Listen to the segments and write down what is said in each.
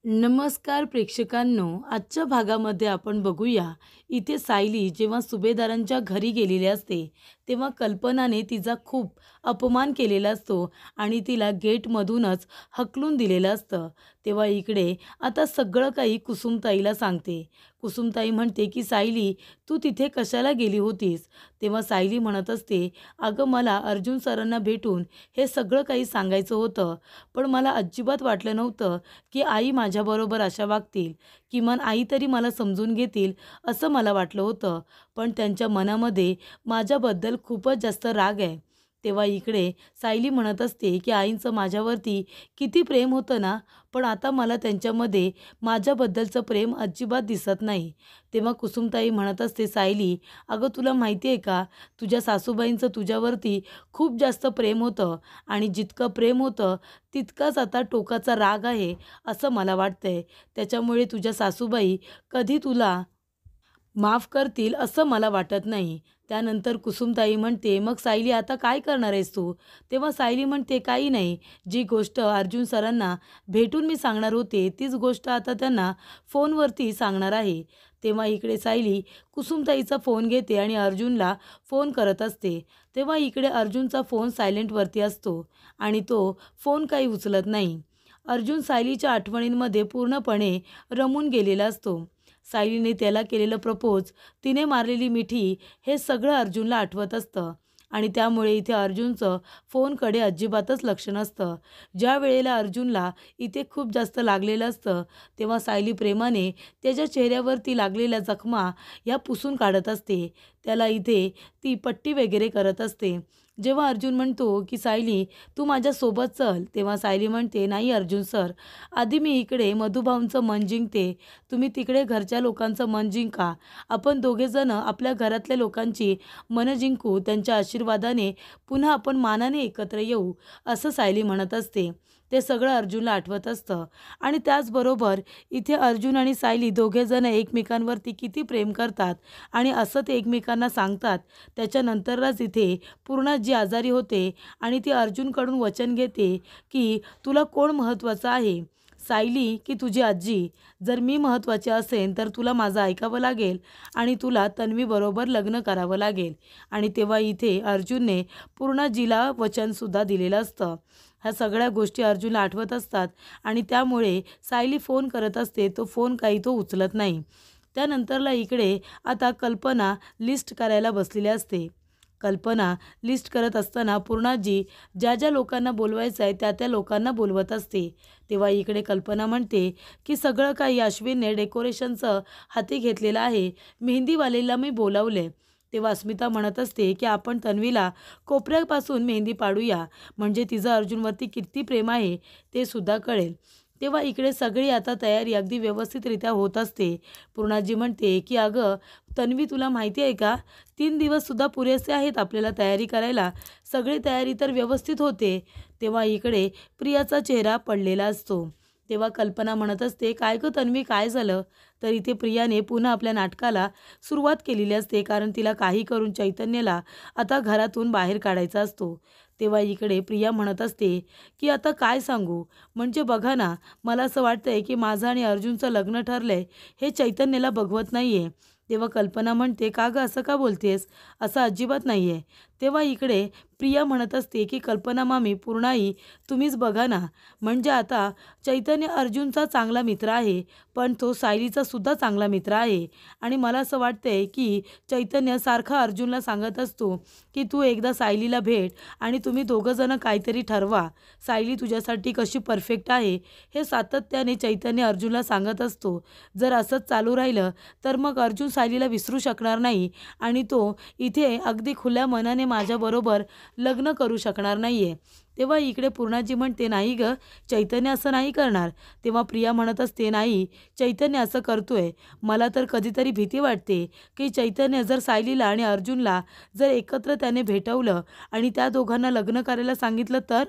नमस्कार प्रेक्षकांनो, आजच्या भागामध्ये आपण बघूया. इथे सायली जेव्हा सुभेदारांच्या घरी गेलेली असते, तेव्हा कल्पनाने तिचा खूप अपमान केलेला असतो आणि तिला गेटमधूनच हकलून दिलेलं असतं. तेव्हा इकडे आता सगळं काही कुसुमताईला सांगते. कुसुमताई म्हणते की सायली, तू तिथे कशाला गेली होतीस? तेव्हा सायली म्हणत असते, अगं मला अर्जुन सरांना भेटून हे सगळं काही सांगायचं होतं, पण मला अजिबात वाटलं नव्हतं की आई माझ्याबरोबर अशा वागतील. किमान आई तरी मला समजून घेतील असं मला वाटलं होतं. पण त्यांच्या मनामध्ये माझ्याबद्दल खूपच जास्त राग आहे. तेव्हा इकडे सायली म्हणत असते की आईंचं माझ्यावरती किती प्रेम होतं ना, पण आता मला त्यांच्यामध्ये माझ्याबद्दलचं प्रेम अजिबात दिसत नाही. तेव्हा कुसुमताई म्हणत असते, सायली, अगं तुला माहिती आहे का, तुझ्या सासूबाईंचं तुझ्यावरती खूप जास्त प्रेम होतं आणि जितकं प्रेम होतं तितकाच आता टोकाचा राग आहे असं मला वाटतंय. त्याच्यामुळे तुझ्या सासूबाई कधी तुला माफ करतील असं मला वाटत नाही. त्यानंतर कुसुमताई म्हणते, मग सायली आता काय करणार आहेस तू? तेव्हा सायली म्हणते, काही नाही. जी गोष्ट अर्जुन सरांना भेटून मी सांगणार होते, तीच गोष्ट आता त्यांना फोनवरती सांगणार आहे. तेव्हा इकडे सायली कुसुमताईचा फोन घेते आणि अर्जुनला फोन करत असते. तेव्हा इकडे अर्जुनचा फोन सायलेंटवरती असतो आणि तो फोन काही उचलत नाही. अर्जुन सायलीच्या आठवणींमध्ये पूर्णपणे रमून गेलेला असतो. सायलीने त्याला केलेलं प्रपोज, तिने मारलेली मिठी, हे सगळं अर्जुनला आठवत असतं आणि त्यामुळे इथे अर्जुनचं फोनकडे अजिबातच लक्ष नसतं. ज्या वेळेला अर्जुनला इथे खूप जास्त लागलेलं असतं, तेव्हा सायली प्रेमाने त्याच्या चेहऱ्यावरती लागलेल्या जखमा ह्या पुसून काढत असते. त्याला इथे ती पट्टी वगैरे करत असते. जेव्हा अर्जुन म्हणतो की सायली, तू माझ्यासोबत चल, तेव्हा सायली म्हणते, नाही अर्जुन सर, आधी मी इकडे मधुभाऊंचं मन जिंकते, तुम्ही तिकडे घरच्या लोकांचं मन जिंका. आपण दोघेजण आपल्या घरातल्या लोकांची मनं जिंकू. त्यांच्या आशीर्वादाने पुन्हा आपण मानाने एकत्र येऊ, असं सायली म्हणत असते. ते सगळं अर्जुनला आठवत असतं आणि त्याचबरोबर इथे अर्जुन आणि सायली दोघेजण एकमेकांवरती किती प्रेम करतात आणि असं ते एकमेकांना सांगतात. त्याच्यानंतरच इथे पूर्ण जी आजारी होते आणि ती अर्जुनकडून वचन घेते की तुला कोण महत्त्वाचं आहे, सायली की तुझी आजी? जर मी महत्त्वाचे असेन तर तुला माझं ऐकावं लागेल आणि तुला तन्वीबरोबर लग्न करावं लागेल. आणि तेव्हा इथे अर्जुनने पूर्णाजीला वचनसुद्धा दिलेलं असतं. ह्या सगळ्या गोष्टी अर्जुनला आठवत असतात आणि त्यामुळे सायली फोन करत असते, तो फोन काही तो उचलत नाही. त्यानंतरला इकडे आता कल्पना लिस्ट करायला बसलेली असते. कल्पना लिस्ट करत असताना पूर्णाजी ज्या ज्या लोकांना बोलवायचं आहे त्या त्या लोकांना बोलवत असते. तेव्हा इकडे कल्पना म्हणते की सगळं काही अश्विनने डेकोरेशनचं हाती घेतलेलं आहे, मेहंदीवालेला मी बोलावले. तेव्हा अस्मिता म्हणत असते की आपण तन्वीला कोपऱ्यापासून मेहंदी पाडूया, म्हणजे तिचं अर्जुनवरती किती प्रेम आहे ते सुद्धा कळेल. तेव्हा इकडे सगळी आता तयारी अगदी व्यवस्थितरित्या होत असते. पूर्णाजी म्हणते की अगं तन्वी, तुला माहिती आहे का, 3 दिवससुद्धा पुरेसे आहेत आपल्याला तयारी करायला. सगळी तयारी तर व्यवस्थित होते. तेव्हा इकडे प्रियाचा चेहरा पडलेला असतो. तेव्हा कल्पना म्हणत असते, काय गं तन्वी, काय झालं? तर इथे प्रियाने पुन्हा आपल्या नाटकाला सुरुवात केलेली असते, कारण तिला काही करून चैतन्याला आता घरातून बाहेर काढायचा असतो. तेव्हा इकडे प्रिया म्हणत असते की आता काय सांगू, म्हणजे बघा ना, मला असं वाटतंय की माझं आणि अर्जुनचं लग्न ठरलंय, हे चैतन्याला बघवत नाही आहे. तेव्हा कल्पना म्हणते, का गं असं का बोलतेस? असं अजिबात नाही आहे. तेव्हा इकडे प्रिया म्हणत असते की कल्पना मामी, पूर्णाई, तुम्हीच बघा ना, म्हणजे आता चैतन्य अर्जुनचा चांगला मित्र आहे, पण तो सायलीचा सुद्धा चांगला मित्र आहे. आणि मला असं वाटतंय की चैतन्य सारखा अर्जुनला सांगत असतो की तू एकदा सायलीला भेट आणि तुम्ही दोघंजणं काहीतरी ठरवा. सायली तुझ्यासाठी कशी परफेक्ट आहे हे सातत्याने चैतन्य अर्जुनला सांगत असतो. जर असंच चालू राहिलं तर मग अर्जुन सायलीला विसरू शकणार नाही आणि तो इथे अगदी खुल्या मनाने माझ्याबरोबर लग्न करू शकणार नाही आहे. तेव्हा इकडे पूर्णाजी म्हणते, नाही गं, चैतन्य असं नाही करणार. तेव्हा प्रिया म्हणत असते, नाही, चैतन्य असं करतोय. मला तर कधीतरी भीती वाटते की चैतन्य जर सायलीला आणि अर्जुनला जर एकत्र त्याने भेटवलं आणि त्या दोघांना लग्न करायला सांगितलं तर?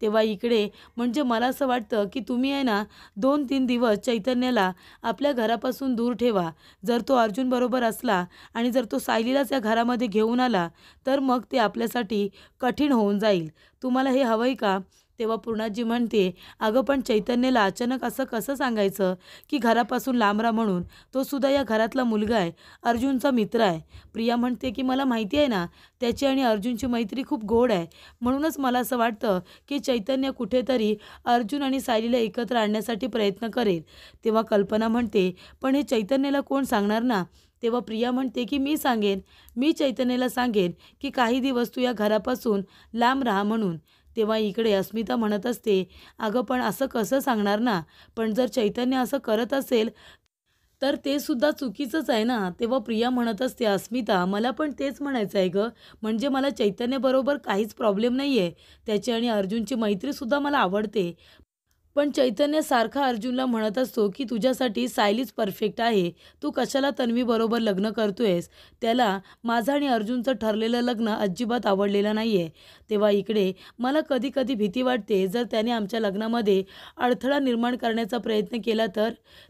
तेव्हा इकडे म्हणजे मला असं वाटतं की तुम्ही आहे ना, 2-3 दिवस चैतन्याला आपल्या घरापासून दूर ठेवा. जर तो अर्जुनबरोबर असला आणि जर तो सायलीलाच या घरामध्ये घेऊन आला तर मग ते आपल्यासाठी कठीण होऊन जाईल. तुम्हाला हे हवं आहे का? तेव्हा पूर्णाजी म्हणते, "अगं पण चैतन्यला अचानक असं कसं सांगायचं की घरापासून लांब राहा म्हणून? तो सुद्धा या घरातला मुलगा आहे, अर्जुनचा मित्र आहे." प्रिया म्हणते की "मला माहिती आहे ना, त्याची आणि अर्जुनची मैत्री खूप गोड आहे. म्हणूनच मला असं वाटतं की चैतन्य कुठेतरी अर्जुन आणि सायलीला एकत्र आणण्यासाठी प्रयत्न करेल." तेव्हा कल्पना म्हणते, "पण हे चैतन्याला कोण सांगणार ना?" तेव्हा प्रिया म्हणते की "मी सांगेन. मी चैतन्याला सांगेन की काही दिवस तू या घरापासून लांब राहा म्हणून." तेव्हा इकडे अस्मिता म्हणत असते, "अगं पण असं कसं सांगणार ना? पण जर चैतन्य असं करत असेल तर ते सुद्धा चुकीचंच आहे ना." तेव्हा प्रिया म्हणत असते, "अस्मिता, मला पण तेच म्हणायचं आहे गं. म्हणजे मला चैतन्यबरोबर काहीच प्रॉब्लेम नाही आहे. त्याची आणि अर्जुनची मैत्रीसुद्धा मला आवडते. पण चैतन्य सारखा अर्जुनला म्हणत असतो की तुझ्यासाठी सायलीच परफेक्ट आहे. तू कशाला तन्वीबरोबर लग्न करतोयस? त्याला माझं आणि अर्जुनचं ठरलेलं लग्न अजिबात आवडलेलं नाही आहे." तेव्हा इकडे मला कधी-कधी भीती वाटते, जर त्याने आमच्या लग्नामध्ये अडथळा निर्माण करण्याचा प्रयत्न केला तर?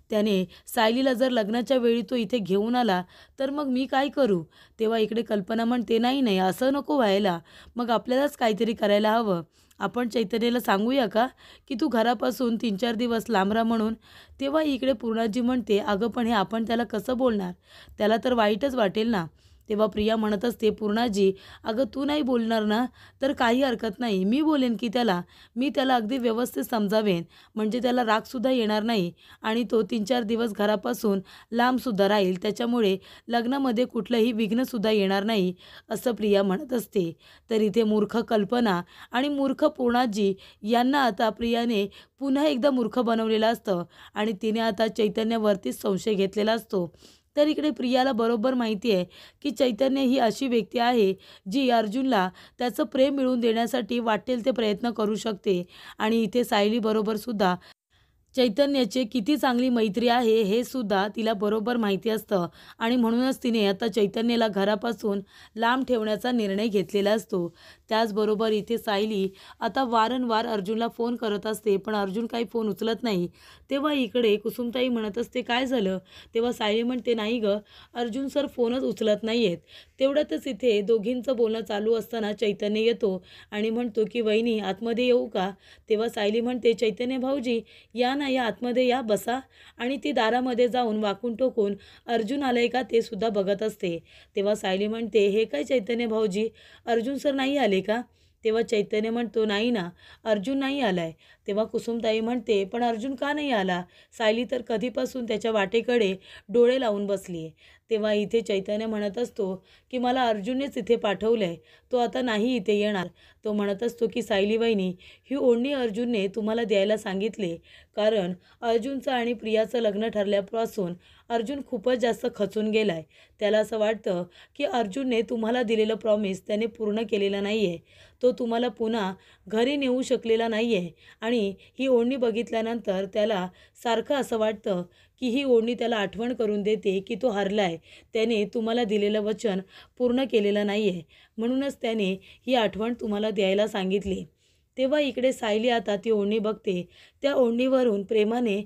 त्याने सायलीला जर लग्नाच्या वेळी तो इथे घेऊन आला, तर मग मी काय करू? तेव्हा इकडे कल्पना म्हणते, "नाही, नाही, असं नको व्हायला. मग आपल्यालाच काहीतरी करायला हवं. आपण चैतन्याला सांगूया का की तू घरापासून 3-4 दिवस लांब राहा म्हणून?" तेव्हा इकडे पूर्णाजी म्हणते, "अगं पण हे आपण त्याला कसं बोलणार? त्याला तर वाईटच वाटेल ना." तेव्हा प्रिया म्हणत असते, "पूर्णाजी, अगं तू नाही बोलणार ना, तर काही हरकत नाही. मी बोलेन की त्याला. मी त्याला अगदी व्यवस्थित समजावेन, म्हणजे त्याला रागसुद्धा येणार नाही आणि तो 3-4 दिवस घरापासून लांबसुद्धा राहील. त्याच्यामुळे लग्नामध्ये कुठलंही विघ्नसुद्धा येणार नाही." असं प्रिया म्हणत असते. तर इथे मूर्ख कल्पना आणि मूर्ख पूर्णाजी यांना आता प्रियाने पुन्हा एकदा मूर्ख बनवलेलं असतं आणि तिने आता चैतन्यावरतीच संशय घेतलेला असतो. तर इकडे प्रियाला बरोबर माहिती आहे की चैतन्य ही अशी व्यक्ती आहे जी अर्जुनला त्याचं प्रेम मिळवून देण्यासाठी वाटेल ते प्रयत्न करू शकते आणि इथे सायलीबरोबर सुद्धा चैतन्याची किती चांगली मैत्री आहे हे सुद्धा तिला बरोबर माहिती असतं आणि म्हणूनच तिने आता चैतन्याला घरापासून लांब ठेवण्याचा निर्णय घेतलेला असतो. त्याचबरोबर इथे सायली आता वारंवार अर्जुनला फोन करत असते, पण अर्जुन काही फोन उचलत नाही. तेव्हा इकडे कुसुमताई म्हणत असते, "काय झालं?" तेव्हा सायली म्हणते, "नाही गं, अर्जुन सर फोनच उचलत नाही आहेत." तेवढ्यातच इथे दोघींचं बोलणं चालू असताना चैतन्य येतो आणि म्हणतो की "वहिनी, आतमध्ये येऊ का?" तेव्हा सायली म्हणते, "चैतन्य भाऊजी, या ना, या आतमध्ये या, बसा." आणि ती दारामध्ये जाऊन वाकून टोकून अर्जुन आलाय का ते सुद्धा बघत असते. तेव्हा सायली म्हणते, "हे काय चैतन्य भाऊजी, अर्जुन सर नाही आले का?" तेव्हा चैतन्य म्हणतो, "नाही ना, अर्जुन नाही आलाय." तेव्हा कुसुमताई म्हणते, "पण अर्जुन का नाही आला? सायली तर कधीपासून त्याच्या वाटेकडे डोळे लावून बसली आहे." तेव्हा इथे चैतन्य म्हणत असतो की "मला अर्जुननेच इथे पाठवलंय, तो आता नाही इथे येणार." तो म्हणत असतो की "सायली वहिनी, ही ओढणी अर्जुनने तुम्हाला द्यायला सांगितले, कारण अर्जुनचं आणि प्रियाचं लग्न ठरल्यापासून अर्जुन खूपच जास्त खचून गेलाय. त्याला असं वाटतं की अर्जुनने तुम्हाला दिलेलं प्रॉमिस त्याने पूर्ण केलेलं नाही आहे. तो तुम्हाला पुन्हा घरी नेऊ शकलेला नाही आहे आणि ही ओढणी बघितल्यानंतर त्याला सारखं असं वाटतं की ही ओढणी त्याला आठवण करून देते की तो हरलाय. त्याने तुम्हाला दिलेलं वचन पूर्ण केलेलं नाही आहे. म्हणूनच त्याने ही आठवण तुम्हाला द्यायला सांगितली." तेव्हा इकडे सायली आता ती ओढणी बघते. त्या ओढणीवरून प्रेमाने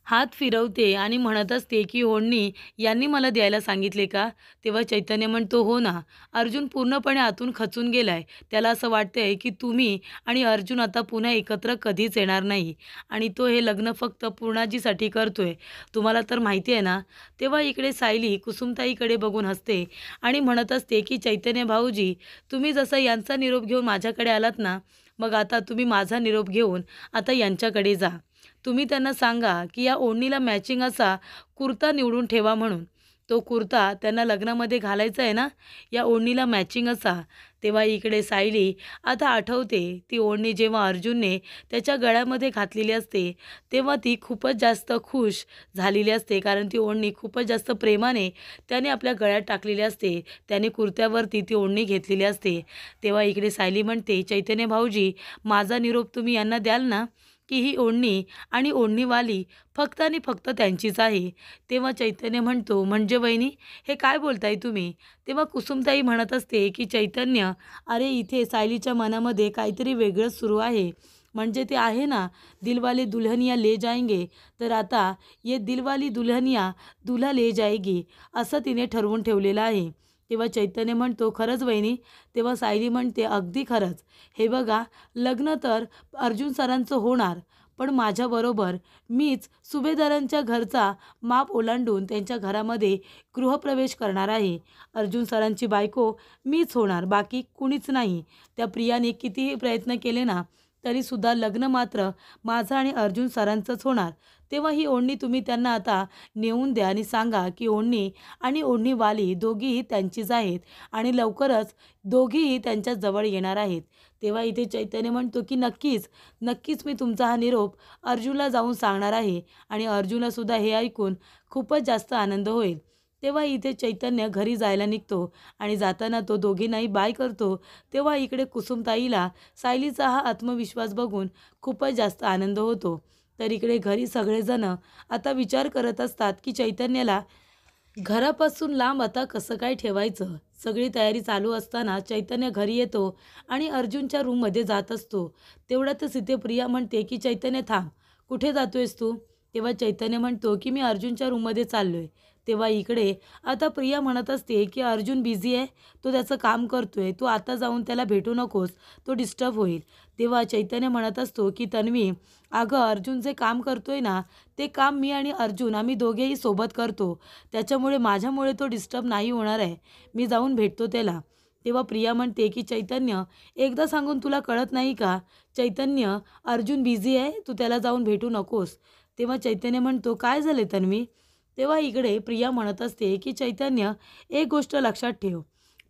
हात फिरवते आणि म्हणत असते की "ओढणी यांनी मला द्यायला सांगितले का?" तेव्हा चैतन्य म्हणतो, "हो ना, अर्जुन पूर्णपणे आतून खचून गेलाय. त्याला असं वाटतंय की तुम्ही आणि अर्जुन आता पुन्हा एकत्र कधीच येणार नाही आणि तो हे लग्न फक्त पूर्णाजीसाठी करतोय. तुम्हाला तर माहिती आहे ना." तेव्हा इकडे सायली कुसुमताईकडे बघून हसते आणि म्हणत असते की "चैतन्य भाऊजी, तुम्ही जसं यांचा निरोप घेऊन माझ्याकडे आलात ना, मग आता तुम्ही माझा निरोप घेऊन आता यांच्याकडे जा. तुम्ही त्यांना सांगा की या ओढणीला मॅचिंग असा कुर्ता निवडून ठेवा म्हणून. तो कुर्ता त्यांना लग्नामध्ये घालायचा आहे ना, या ओढणीला मॅचिंग असा." तेव्हा इकडे सायली आता आठवते ती ओढणी जेव्हा अर्जुनने त्याच्या गळ्यामध्ये घातलेली असते, तेव्हा ती खूपच जास्त खुश झालेली असते, कारण ती ओढणी खूपच जास्त प्रेमाने त्याने आपल्या गळ्यात टाकलेली असते. त्याने कुर्त्यावरती ती ओढणी घेतलेली असते. तेव्हा इकडे सायली म्हणते, "चैतन्य भाऊजी, माझा निरोप तुम्ही यांना द्याल ना, की ही ओढणी आणि ओढणीवाली फक्त आणि फक्त त्यांचीच आहे." तेव्हा चैतन्य म्हणतो, "म्हणजे वहिनी, हे काय बोलताय तुम्ही?" तेव्हा कुसुमताई म्हणत असते की "चैतन्य, अरे इथे सायलीच्या मनामध्ये काहीतरी वेगळंच सुरू आहे. म्हणजे ते आहे ना, दिलवाले दुल्हनिया ले जाएंगे, तर आता ये दिलवाली दुल्हनिया दूल्हा ले जाएगी, असं तिने ठरवून ठेवलेलं आहे." तेव्हा चैतन्य म्हणतो, खरंच वहिनी? तेव्हा सायली म्हणते, अगदी खरंच. हे बघा, लग्न तर अर्जुन सरांचं होणार, पण माझ्याबरोबर मीच सुभेदारांच्या घरचा माप ओलांडून त्यांच्या घरामध्ये गृहप्रवेश करणार आहे. अर्जुन सरांची बायको मीच होणार, बाकी कुणीच नाही. त्या प्रियाने कितीही प्रयत्न केले ना, तरीसुद्धा लग्न मात्र माझं आणि अर्जुन सरांचंच होणार. तेव्हा ही ओढणी तुम्ही त्यांना आता नेऊन द्या आणि सांगा की ओढणी आणि ओढणीवाली दोघीही त्यांचीच आहेत आणि लवकरच दोघीही त्यांच्या जवळ येणार आहेत. तेव्हा इथे चैतन्य म्हणतो की नक्कीच, नक्कीच मी तुमचा हा निरोप अर्जुनला जाऊन सांगणार आहे आणि अर्जुनलासुद्धा हे ऐकून खूपच जास्त आनंद होईल. तेव्हा इथे चैतन्य घरी जायला निघतो आणि जाताना तो दोघींनाही बाय करतो. तेव्हा इकडे कुसुमताईला सायलीचा हा आत्मविश्वास बघून खूपच जास्त आनंद होतो. तर इकडे घरी सगळेजण आता विचार करत असतात की चैतन्याला घरापासून लांब आता कसं काय ठेवायचं. सगळी तयारी चालू असताना चैतन्य घरी येतो आणि अर्जुनच्या रूममध्ये जात असतो. तेवढ्यातच इथे प्रिया म्हणते की चैतन्य थांब, कुठे जातोयस तू? तेव्हा चैतन्य म्हणतो की मी अर्जुनच्या रूममध्ये चाललोय. तेव्हा इकडे आता प्रिया म्हणत असते की अर्जुन बिझी आहे, तो त्याचं काम करतोय, तू आता जाऊन त्याला भेटू नकोस, तो डिस्टर्ब होईल. तेव्हा चैतन्य म्हणत असतो की तन्वी, अगं अर्जुन जे काम करतोय ना, ते काम मी आणि अर्जुन आम्ही दोघेही सोबत करतो, त्याच्यामुळे माझ्यामुळे तो डिस्टर्ब नाही होणार आहे. मी जाऊन भेटतो त्याला. तेव्हा प्रिया म्हणते की चैतन्य, एकदा सांगून तुला कळत नाही का? चैतन्य, अर्जुन बिझी आहे, तू त्याला जाऊन भेटू नकोस. तेव्हा चैतन्य म्हणतो, काय झाले तन्वी? तेव्हा इकडे प्रिया म्हणत असते की चैतन्य, एक गोष्ट लक्षात ठेव,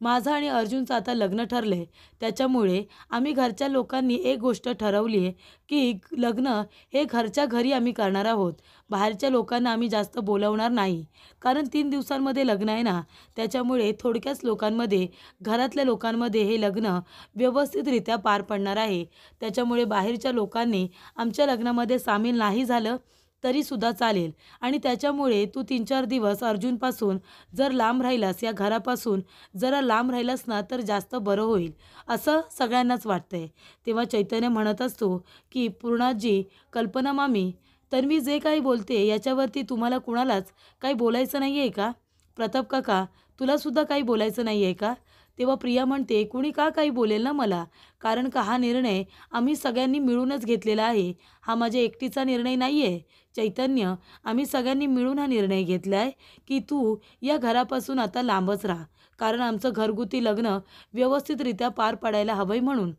माझं आणि अर्जुनचं आता लग्न ठरलंय. त्याच्यामुळे आम्ही घरच्या लोकांनी एक गोष्ट ठरवली आहे की लग्न हे घरच्या घरी आम्ही करणार आहोत. बाहेरच्या लोकांना आम्ही जास्त बोलवणार नाही. कारण 3 दिवसांमध्ये लग्न आहे ना, त्याच्यामुळे थोडक्याच लोकांमध्ये, घरातल्या लोकांमध्ये हे लग्न व्यवस्थितरित्या पार पडणार आहे. त्याच्यामुळे बाहेरच्या लोकांनी आमच्या लग्नामध्ये सामील नाही झालं तरीसुद्धा चालेल आणि त्याच्यामुळे तू 3-4 दिवस अर्जुनपासून जर लांब राहिलास, या घरापासून जरा लांब राहिलास ना, तर जास्त बरं होईल, असं सगळ्यांनाच वाटतंय. तेव्हा चैतन्य म्हणत असतो की पूर्णाजी, कल्पना मामी, तन्वी जे काही बोलते याच्यावरती तुम्हाला कुणालाच काही बोलायचं नाही आहे का? प्रताप काका, तुलासुद्धा काही बोलायचं नाही आहे का? तेव्हा प्रिया म्हणते, कुणी का काही बोलेल ना मला, कारण का हा निर्णय आम्ही सगळ्यांनी मिळूनच घेतलेला आहे. हा माझ्या एकटीचा निर्णय नाही आहे. चैतन्य, आम्ही सगळ्यांनी मिळून हा निर्णय घेतला आहे की तू या घरापासून आता लांबच राहा, कारण आमचं घरगुती लग्न व्यवस्थितरित्या पार पडायला हवंय म्हणून.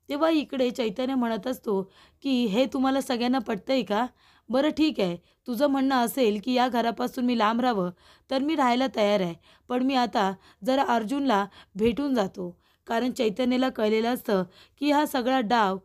तेव्हा इकडे चैतन्य म्हणत असतो की हे तुम्हाला सगळ्यांना पटतंय का? बरं ठीक आहे, तुझं म्हणणं असेल की या घरापासून मी लांब राहावं, तर मी राहायला तयार आहे. पण मी आता जरा अर्जुनला भेटून जातो, कारण चैतन्याला कळलेलं असतं की हा सगळा डाव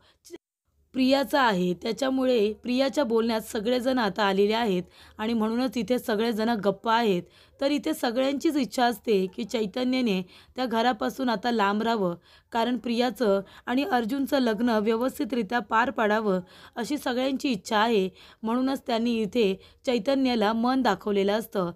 प्रियाचा आहे. त्याच्यामुळे प्रियाच्या बोलण्यात सगळेजण आता आलेले आहेत आणि म्हणूनच इथे सगळेजण गप्प आहेत. तर इथे सगळ्यांचीच इच्छा असते की चैतन्याने त्या घरापासून आता लांब राहावं, कारण प्रियाचं आणि अर्जुनचं लग्न व्यवस्थितरित्या पार पाडावं अशी सगळ्यांची इच्छा आहे. म्हणूनच त्यांनी इथे चैतन्याला मन दाखवलेलं असतं.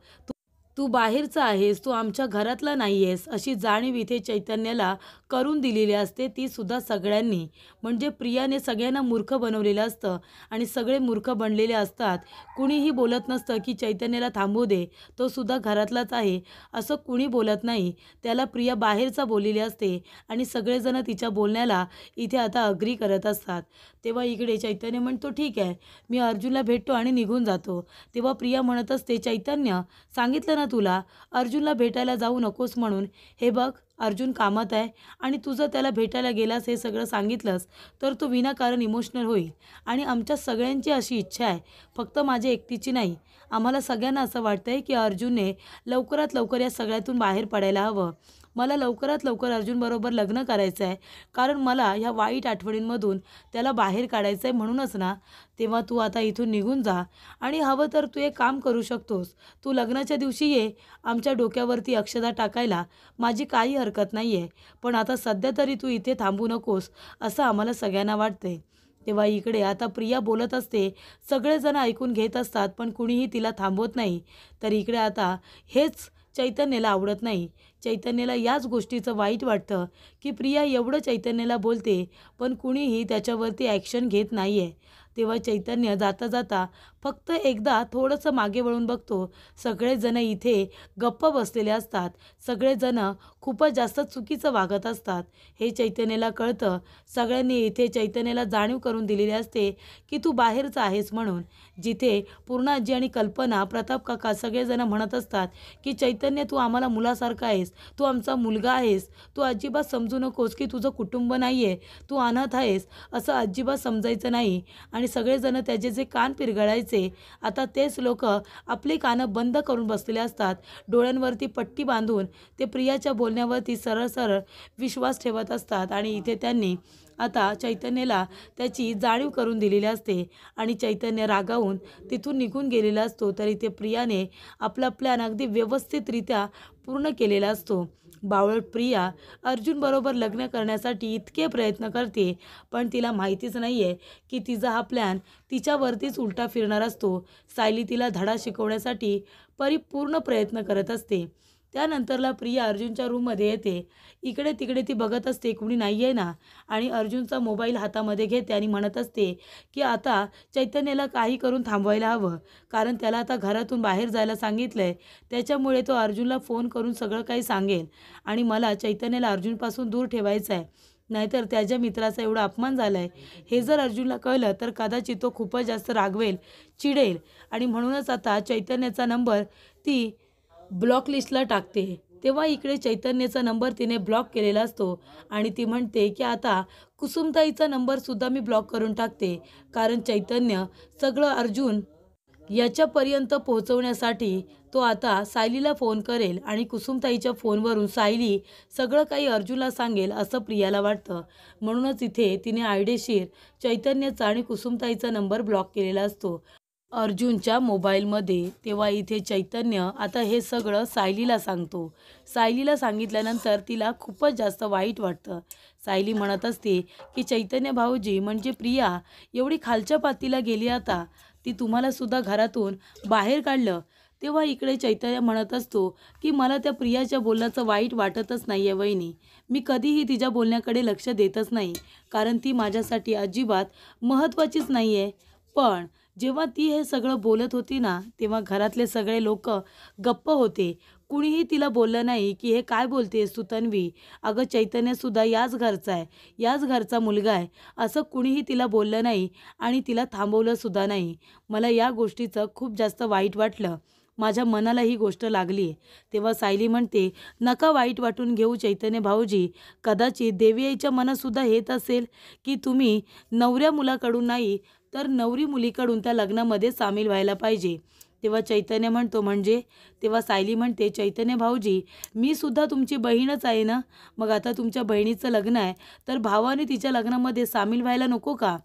तू बाहेरचा आहेस, तू आमच्या घरातला नाही आहेस, अशी जाणीव इथे चैतन्याला करून दिलेली असते, ती सुद्धा सगळ्यांनी. म्हणजे प्रियाने सगळ्यांना मूर्ख बनवलेलं असतं आणि सगळे मूर्ख बनलेले असतात. कुणीही बोलत नसतं की चैतन्याला थांबू दे, तो सुद्धा घरातलाच आहे, असं कुणी बोलत नाही. त्याला प्रिया बाहेरचा बोललेली असते आणि सगळेजण तिच्या बोलण्याला इथे आता अग्री करत असतात. तेव्हा इकडे चैतन्य म्हणतो, ठीक आहे, मी अर्जुनला भेटतो आणि निघून जातो. तेव्हा प्रिया म्हणत असते, चैतन्य, सांगितलं ना तुला अर्जुनला भेटायला जाऊ नकोस म्हणून. हे बघ, अर्जुन कामात आहे आणि तुझं त्याला भेटायला गेलास हे सगळं सांगितलंस तर तो विनाकारण इमोशनल होईल आणि आमच्या सगळ्यांची अशी इच्छा आहे, फक्त माझी एकटीची नाही. आम्हाला सगळ्यांना असं वाटतं आहे की अर्जुनने लवकरात लवकर या सगळ्यातून बाहेर पडायला हवं. मला लवकरात लवकर अर्जुनबरोबर लग्न करायचं आहे, कारण मला ह्या वाईट आठवणींमधून त्याला बाहेर काढायचं आहे, म्हणूनच ना. तेव्हा तू आता इथून निघून जा आणि हवं तर तू एक काम करू शकतोस, तू लग्नाच्या दिवशी ये आमच्या डोक्यावरती अक्षता टाकायला, माझी काही हरकत नाही आहे. पण आता सध्या तरी तू इथे थांबू नकोस, असं आम्हाला सगळ्यांना वाटतंय. तेव्हा इकडे आता प्रिया बोलत असते, सगळेजण ऐकून घेत असतात, पण कुणीही तिला थांबवत नाही. तर इकडे आता हेच चैतन्याला आवडत नाही. चैतन्याला याच गोष्टीचं वाईट वाटतं की प्रिया एवढं चैतन्याला बोलते पण कुणीही त्याच्यावरती ॲक्शन घेत नाही आहे. तेव्हा चैतन्य जाता जाता फक्त एकदा थोडंसं मागे वळून बघतो. सगळेजण इथे गप्प बसलेले असतात. सगळेजण खूपच जास्त चुकीचं वागत असतात. हे चैतन्याला कळतं. सगळ्यांनी इथे चैतन्याला जाणीव करून दिलेली असते की तू बाहेरचा आहेस म्हणून. जिथे पूर्णाजी आणि कल्पना, प्रताप काका सगळेजण म्हणत असतात की चैतन्य तू आम्हाला मुलासारखा आहेस, तू आमचा मुलगा आहेस, तू अजिबात समजू नकोस की तुझं कुटुंब नाही आहे, तू अनाथ आहेस, असं अजिबात समजायचं नाही. आणि सगळेजण त्याचे जे कान पिरगळायचे आता तेच लोक आपली कानं बंद करून बसलेले असतात. डोळ्यांवरती पट्टी बांधून ते प्रियाच्या बोलण्यावरती सरळ सरळ विश्वास ठेवत असतात. आणि इथे त्यांनी आता चैतन्याला त्याची जाणीव करून दिलेली असते आणि चैतन्य रागावून तिथून निघून गेलेला असतो. तरी ते प्रियाने आपला प्लॅन अगदी व्यवस्थितरित्या पूर्ण केलेला असतो. बावळट प्रिया अर्जुनबरोबर लग्न करण्यासाठी इतके प्रयत्न करते पण तिला माहितीच नाही आहे की तिचा हा प्लॅन तिच्यावरतीच उलटा फिरणार असतो. सायली तिला धडा शिकवण्यासाठी परिपूर्ण प्रयत्न करत असते. त्यानंतरला प्रिया अर्जुनच्या रूममध्ये येते. इकडे तिकडे ती बघत असते कुणी नाही आहे ना, आणि अर्जुनचा मोबाईल हातामध्ये घेते आणि म्हणत असते की आता चैतन्याला काही करून थांबवायला हवं, कारण त्याला आता घरातून बाहेर जायला सांगितलं आहे. त्याच्यामुळे तो अर्जुनला फोन करून सगळं काही सांगेल आणि मला चैतन्याला अर्जुनपासून दूर ठेवायचं आहे. नाहीतर त्याच्या मित्राचा एवढा अपमान झाला आहे हे जर अर्जुनला कळलं तर कदाचित तो खूपच जास्त रागवेल, चिडेल. आणि म्हणूनच आता चैतन्याचा नंबर ती ब्लॉक लिस्टला टाकते. तेव्हा इकडे चैतन्याचा नंबर तिने ब्लॉक केलेला असतो आणि ती म्हणते की आता कुसुमताईचा नंबरसुद्धा मी ब्लॉक करून टाकते, कारण चैतन्य सगळं अर्जुन याच्यापर्यंत पोहोचवण्यासाठी तो आता सायलीला फोन करेल आणि कुसुमताईच्या फोनवरून सायली सगळं काही अर्जुनला सांगेल असं प्रियाला वाटतं. म्हणूनच इथे तिने आयडेशीर चैतन्याचा आणि कुसुमताईचा नंबर ब्लॉक केलेला असतो अर्जुनच्या मोबाईलमध्ये. तेव्हा इथे चैतन्य आता हे सगळं सायलीला सांगतो. सायलीला सांगितल्यानंतर तिला खूपच जास्त वाईट वाटतं. सायली म्हणत असते की चैतन्य भाऊजी म्हणजे प्रिया एवढी खालच्या पातळीला गेली, आता ती तुम्हालासुद्धा घरातून बाहेर काढलं. तेव्हा इकडे चैतन्य म्हणत असतो की मला त्या प्रियाच्या बोलण्याचं वाईट वाटतच नाही आहे वहिनी. मी कधीही तिच्या बोलण्याकडे लक्ष देतच नाही, कारण ती माझ्यासाठी अजिबात महत्त्वाचीच नाही आहे. पण जेव्हा ती हे सगळं बोलत होती ना तेव्हा घरातले सगळे लोक गप्प होते. कुणीही तिला बोललं नाही की हे काय बोलतेस तू तन्वी, अगं चैतन्यसुद्धा याच घरचा आहे, याच घरचा मुलगा आहे, असं कुणीही तिला बोललं नाही आणि तिला थांबवलंसुद्धा नाही. मला या गोष्टीचं खूप जास्त वाईट वाटलं. माझ्या मनाला ही गोष्ट लागली. तेव्हा सायली म्हणते नका वाईट वाटून घेऊ चैतन्य भाऊजी, कदाचित देवी आईच्या मनातसुद्धा हेच असेल की तुम्ही नवऱ्या मुलाकडून नाही तर नवरी मुलीकडून त्या लग्नामध्ये सामील व्हायला पाहिजे. तेव्हा चैतन्य म्हणतो म्हणजे? तेव्हा सायली म्हणते चैतन्य भाऊजी मी सुद्धा तुमची बहीणच आहे ना, मग आता तुमच्या बहिणीचं लग्न आहे तर भावाने तिच्या लग्नामध्ये सामील व्हायला नको का?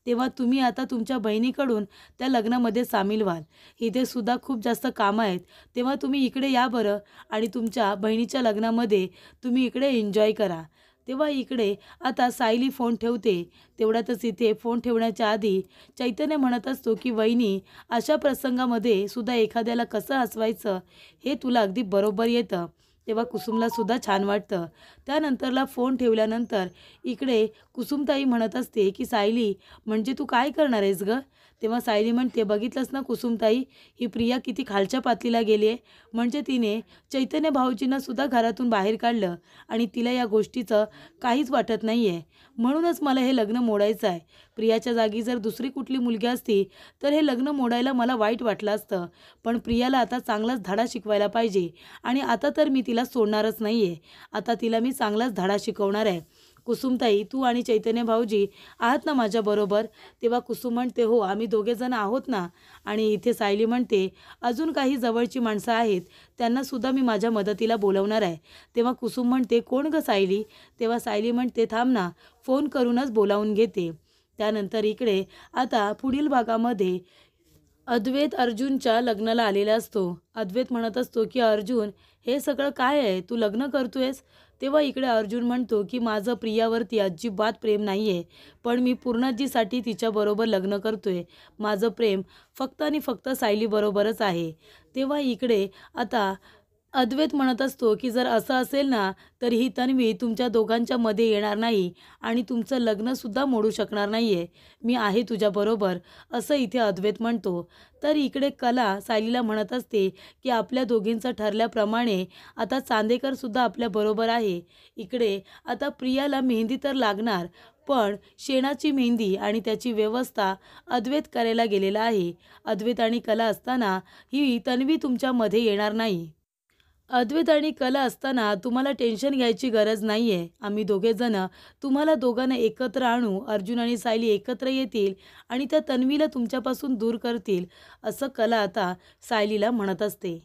तेव्हा तुम्ही आता तुमच्या बहिणीकडून त्या लग्नामध्ये सामील व्हाल. इथे सुद्धा खूप जास्त कामं आहेत, तेव्हा तुम्ही इकडे या बरं आणि तुमच्या बहिणीच्या लग्नामध्ये तुम्ही इकडे एन्जॉय करा. तेव्हा इकडे आता सायली फोन ठेवते. तेवढ्यातच इथे फोन ठेवण्याच्या आधी चैतन्य म्हणत असतो की वहिनी अशा प्रसंगामध्ये सुद्धा एखाद्याला कसं हसवायचं हे तुला अगदी बरोबर येतं. तेव्हा कुसुमला सुद्धा छान वाटतं. त्यानंतरला फोन ठेवल्यानंतर इकडे कुसुमताई म्हणत असते की सायली म्हणजे तू काय करणार आहेस गं? तेव्हा सायली म्हणते बघितलंस ना कुसुमताई, ही प्रिया किती खालच्या पातळीला गेली आहे. म्हणजे तिने चैतन्य भाऊजींना सुद्धा घरातून बाहेर काढलं आणि तिला या गोष्टीचं काहीच वाटत नाही आहे. म्हणूनच मला हे लग्न मोडायचं आहे. प्रियाच्या जागी जर दुसरी कुठली मुलगी असती तर हे लग्न मोडायला मला वाईट वाटलं असतं, पण प्रियाला आता चांगलाच धडा शिकवायला पाहिजे आणि आता तर मी तिला सोडणारच नाही आहे. आता तिला मी चांगलाच धडा शिकवणार आहे. कुसुमताई तू आणि चैतन्य भाऊजी आहात ना माझ्याबरोबर? तेव्हा कुसुम म्हणते हो आम्ही दोघेजण आहोत ना. आणि इथे सायली म्हणते अजून काही जवळची माणसं आहेत त्यांनासुद्धा मी माझ्या मदतीला बोलवणार आहे. तेव्हा कुसुम म्हणते कोण गं सायली? तेव्हा सायली म्हणते थांब ना, फोन करूनच बोलावून घेते. त्यानंतर इकडे आता पुढील भागामध्ये अद्वैत अर्जुनच्या लग्नाला आलेला असतो. अद्वैत म्हणत असतो की अर्जुन हे सगळं काय आहे, तू लग्न करतोयस? तेव्हा इकडे अर्जुन म्हणतो की माझं प्रियावरती अजिबात प्रेम नाही आहे, पण मी पूर्णाजीसाठी तिच्याबरोबर लग्न करतोय. माझं प्रेम फक्त आणि फक्त सायलीबरोबरच आहे. तेव्हा इकडे आता अद्वैत म्हणत असतो, की जर असं असेल ना, तर ही तन्वी तुमच्या दोघांच्या मध्ये येणार नाही आणि तुमचं लग्नसुद्धा मोडू शकणार नाही आहे. मी आहे तुझ्याबरोबर, असं इथे अद्वैत म्हणतो. तर इकडे कला सायलीला म्हणत असते, की आपल्या दोघींचं ठरल्याप्रमाणे आता चांदेकरसुद्धा आपल्याबरोबर आहे. इकडे आता प्रियाला मेहंदी तर लागणार, पण शेणाची मेहंदी आणि त्याची व्यवस्था अद्वैत करायला गेलेला आहे. अद्वैत आणि कला असताना ही तन्वी तुमच्यामध्ये येणार नाही. अद्वैत आणि कला असताना तुम्हाला टेन्शन घ्यायची गरज नाही आहे. आम्ही दोघेजणं तुम्हाला दोघांना एकत्र आणू. अर्जुन आणि सायली एकत्र येतील आणि त्या तन्वीला तुमच्यापासून दूर करतील, असं कला आता सायलीला म्हणत असते.